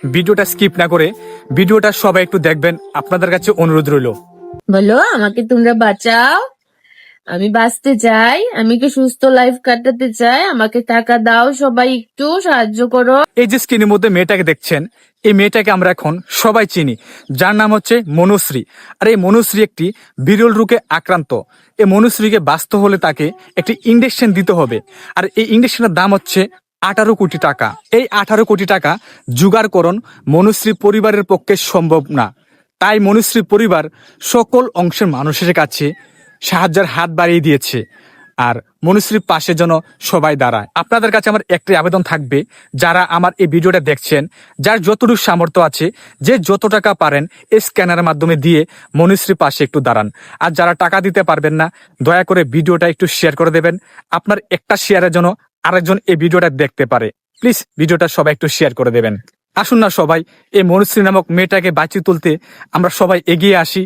ভিডিওটা স্কিপ না করে ভিডিওটা সবাই একটু দেখবেন, আপনাদের কাছে অনুরোধ রইল। বলো, আমাকে তোমরা বাঁচাও। আমি বাঁচতে চাই, আমি কি সুস্থ লাইফ কাটাতে চাই, আমাকে টাকা দাও, সবাই একটু সাহায্য করো। এই যে স্ক্রিনের মধ্যে মেয়েটাকে দেখছেন, এই মেয়েটাকে আমরা এখন সবাই চিনি, যার নাম হচ্ছে মনুশ্রী। আর এই মনুশ্রী একটি বিরল রোগে আক্রান্ত। এই মনুশ্রীকে বাঁচতে হলে তাকে একটি ইঞ্জেকশন দিতে হবে, আর এই ইঞ্জেকশনের দাম হচ্ছে 18 কোটি টাকা। এই 18 কোটি টাকা জোগাড়করণ মনুশ্রী পরিবারের পক্ষে সম্ভব না। তাই মনুশ্রী পরিবার সকল অংশের মানুষের কাছে সাহায্যের হাত বাড়িয়ে দিয়েছে, আর মনুশ্রীর পাশে যেন সবাই দাঁড়ায়। আপনাদের কাছে আমার একটি আবেদন থাকবে, যারা আমার এই ভিডিওটা দেখছেন, যার যতটুকু সামর্থ্য আছে, যে যত টাকা পারেন এই স্ক্যানারের মাধ্যমে দিয়ে মনুশ্রীর পাশে একটু দাঁড়ান। আর যারা টাকা দিতে পারবেন না, দয়া করে ভিডিওটা একটু শেয়ার করে দেবেন। আপনার একটা শেয়ারের জন্য আরেকজন এই ভিডিওটা দেখতে পারে। প্লিজ ভিডিওটা সবাই একটু শেয়ার করে দেবেন। আসুন না সবাই এই মনুশ্রী নামক মেয়েটাকে বাঁচিয়ে তুলতে আমরা সবাই এগিয়ে আসি।